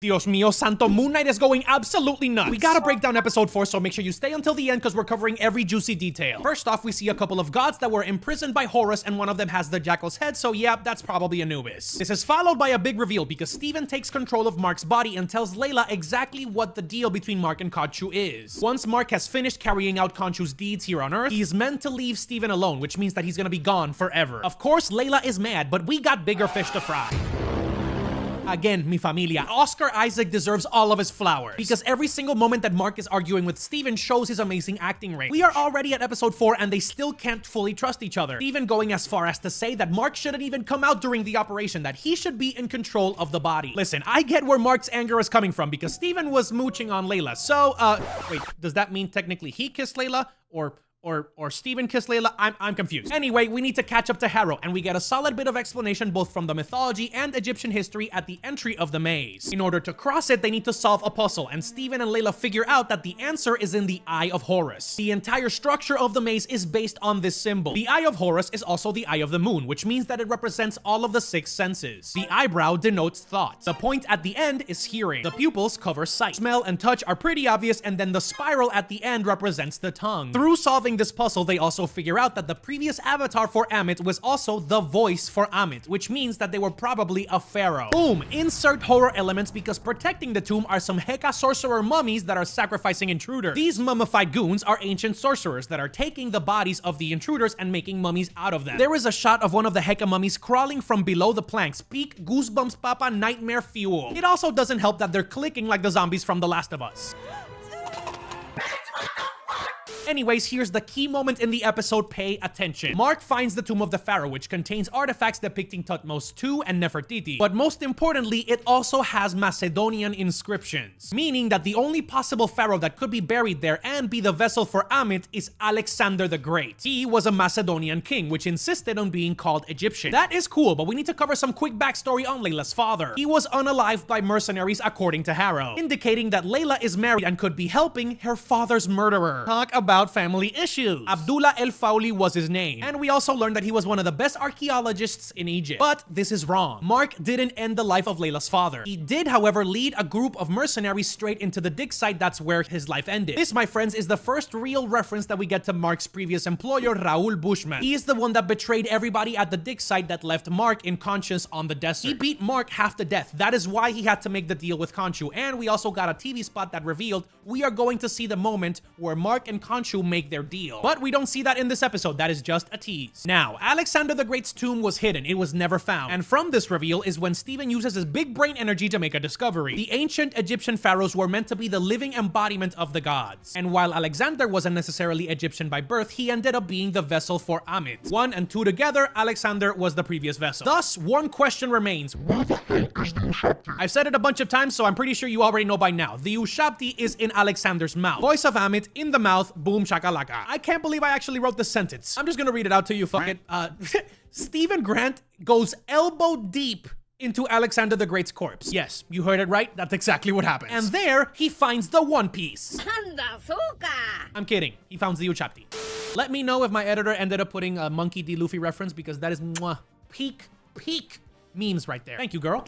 Dios mío santo, Moon Knight is going absolutely nuts. We gotta break down episode 4, so make sure you stay until the end because we're covering every juicy detail. First off, we see a couple of gods that were imprisoned by Horus, and one of them has the jackal's head, so yeah, that's probably Anubis. This is followed by a big reveal because Steven takes control of Mark's body and tells Layla exactly what the deal between Mark and Khonshu is. Once Mark has finished carrying out Khonshu's deeds here on Earth, he is meant to leave Steven alone, which means that he's gonna be gone forever. Of course, Layla is mad, but we got bigger fish to fry. Again, mi familia. Oscar Isaac deserves all of his flowers because every single moment that Mark is arguing with Steven shows his amazing acting range. We are already at episode 4 and they still can't fully trust each other. Steven going as far as to say that Mark shouldn't even come out during the operation, that he should be in control of the body. Listen, I get where Mark's anger is coming from because Steven was mooching on Layla. So, wait, does that mean technically he kissed Layla or Steven kissed Layla? I'm confused. Anyway, we need to catch up to Harrow, and we get a solid bit of explanation both from the mythology and Egyptian history at the entry of the maze. In order to cross it, they need to solve a puzzle, and Steven and Layla figure out that the answer is in the Eye of Horus. The entire structure of the maze is based on this symbol. The Eye of Horus is also the eye of the moon, which means that it represents all of the 6 senses. The eyebrow denotes thought. The point at the end is hearing. The pupils cover sight. Smell and touch are pretty obvious, and then the spiral at the end represents the tongue. Through solving this puzzle, they also figure out that the previous avatar for Amit was also the voice for Amit, which means that they were probably a pharaoh. Boom! Insert horror elements because protecting the tomb are some Heka sorcerer mummies that are sacrificing intruders. These mummified goons are ancient sorcerers that are taking the bodies of the intruders and making mummies out of them. There is a shot of one of the Heka mummies crawling from below the planks. Peak Goosebumps Papa nightmare fuel. It also doesn't help that they're clicking like the zombies from The Last of Us. Anyways, here's the key moment in the episode, pay attention. Mark finds the tomb of the pharaoh, which contains artifacts depicting Thutmose II and Nefertiti. But most importantly, it also has Macedonian inscriptions, meaning that the only possible pharaoh that could be buried there and be the vessel for Amit is Alexander the Great. He was a Macedonian king, which insisted on being called Egyptian. That is cool, but we need to cover some quick backstory on Layla's father. He was unalived by mercenaries according to Harrow, indicating that Layla is married and could be helping her father's murderer. Talk about family issues. Abdullah El Fauli was his name, and we also learned that he was one of the best archaeologists in Egypt. But this is wrong. Mark didn't end the life of Layla's father. He did, however, lead a group of mercenaries straight into the dig site. That's where his life ended. This, my friends, is the first real reference that we get to Mark's previous employer, Raoul Bushman. He is the one that betrayed everybody at the dig site that left Mark unconscious on the desert. He beat Mark half to death. That is why he had to make the deal with Khonshu. And we also got a TV spot that revealed we are going to see the moment where Mark and Khonshu make their deal. But we don't see that in this episode. That is just a tease. Now, Alexander the Great's tomb was hidden. It was never found. And from this reveal is when Steven uses his big brain energy to make a discovery. The ancient Egyptian pharaohs were meant to be the living embodiment of the gods. And while Alexander wasn't necessarily Egyptian by birth, he ended up being the vessel for Amit. 1 and 2 together, Alexander was the previous vessel. Thus, one question remains. Where the heck is the Ushabti? I've said it a bunch of times, so I'm pretty sure you already know by now. The Ushabti is in Alexander's mouth. Voice of Amit in the mouth, boom shakalaka. I can't believe I actually wrote this sentence. I'm just gonna read it out to you, fuck it. Stephen Grant goes elbow deep into Alexander the Great's corpse. Yes, you heard it right. That's exactly what happens. And there, he finds the One Piece. I'm kidding. He finds the Ushabti. Let me know if my editor ended up putting a Monkey D. Luffy reference because that is peak memes right there. Thank you, girl.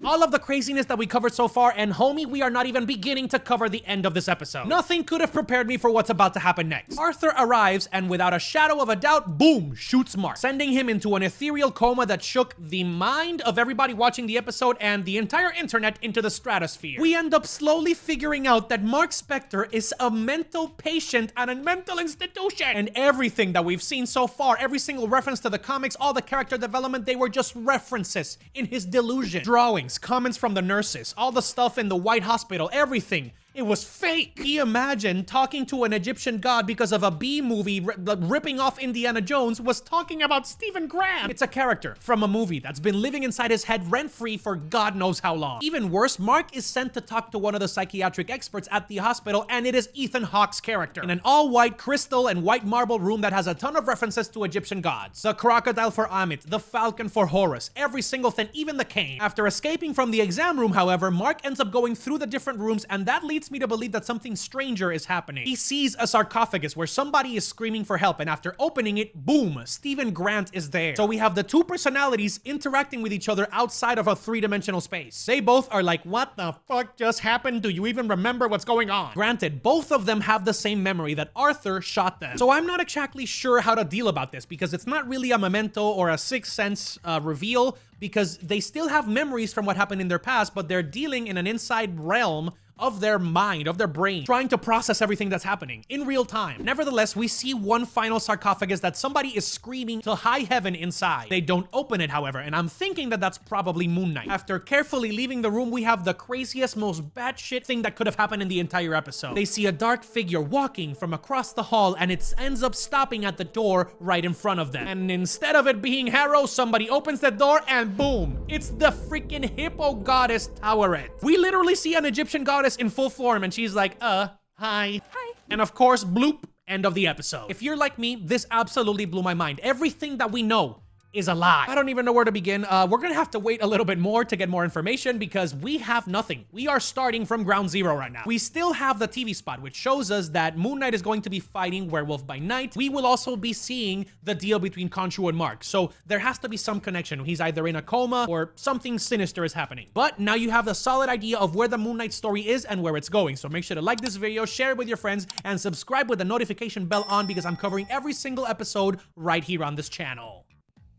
All of the craziness that we covered so far, and homie, we are not even beginning to cover the end of this episode. Nothing could have prepared me for what's about to happen next. Arthur arrives and without a shadow of a doubt, boom, shoots Mark, sending him into an ethereal coma that shook the mind of everybody watching the episode and the entire internet into the stratosphere. We end up slowly figuring out that Mark Spector is a mental patient at a mental institution. And everything that we've seen so far, every single reference to the comics, all the character development, they were just references in his delusion. Drawings, comments from the nurses, all the stuff in the White Hospital, everything. It was fake. He imagined talking to an Egyptian god because of a B movie ripping off Indiana Jones was talking about Stephen Graham. It's a character from a movie that's been living inside his head rent-free for God knows how long. Even worse, Mark is sent to talk to one of the psychiatric experts at the hospital, and it is Ethan Hawke's character in an all-white crystal and white marble room that has a ton of references to Egyptian gods. The crocodile for Amit, the falcon for Horus, every single thing, even the cane. After escaping from the exam room, however, Mark ends up going through the different rooms, and that leads leads me to believe that something stranger is happening. He sees a sarcophagus where somebody is screaming for help, and after opening it, boom, Stephen Grant is there. So we have the two personalities interacting with each other outside of a three-dimensional space. They both are like, what the fuck just happened? Do you even remember what's going on? Granted, both of them have the same memory that Arthur shot them. So I'm not exactly sure how to deal about this, because it's not really a Memento or a Sixth Sense reveal, because they still have memories from what happened in their past, but they're dealing in an inside realm of their mind, of their brain, trying to process everything that's happening in real time. Nevertheless, we see one final sarcophagus that somebody is screaming to high heaven inside. They don't open it, however, and I'm thinking that that's probably Moon Knight. After carefully leaving the room, we have the craziest, most batshit thing that could have happened in the entire episode. They see a dark figure walking from across the hall, and it ends up stopping at the door right in front of them. And instead of it being Harrow, somebody opens the door and boom, it's the freaking hippo goddess Toweret. We literally see an Egyptian goddess in full form, and she's like, hi. Hi. And of course, bloop, end of the episode. If you're like me, this absolutely blew my mind. Everything that we know is a lie. I don't even know where to begin. We're gonna have to wait a little bit more to get more information, because we have nothing. We are starting from ground zero right now. We still have the TV spot, which shows us that Moon Knight is going to be fighting Werewolf by Night. We will also be seeing the deal between Khonshu and Mark. So there has to be some connection. He's either in a coma or something sinister is happening. But now you have a solid idea of where the Moon Knight story is and where it's going. So make sure to like this video, share it with your friends, and subscribe with the notification bell on, because I'm covering every single episode right here on this channel.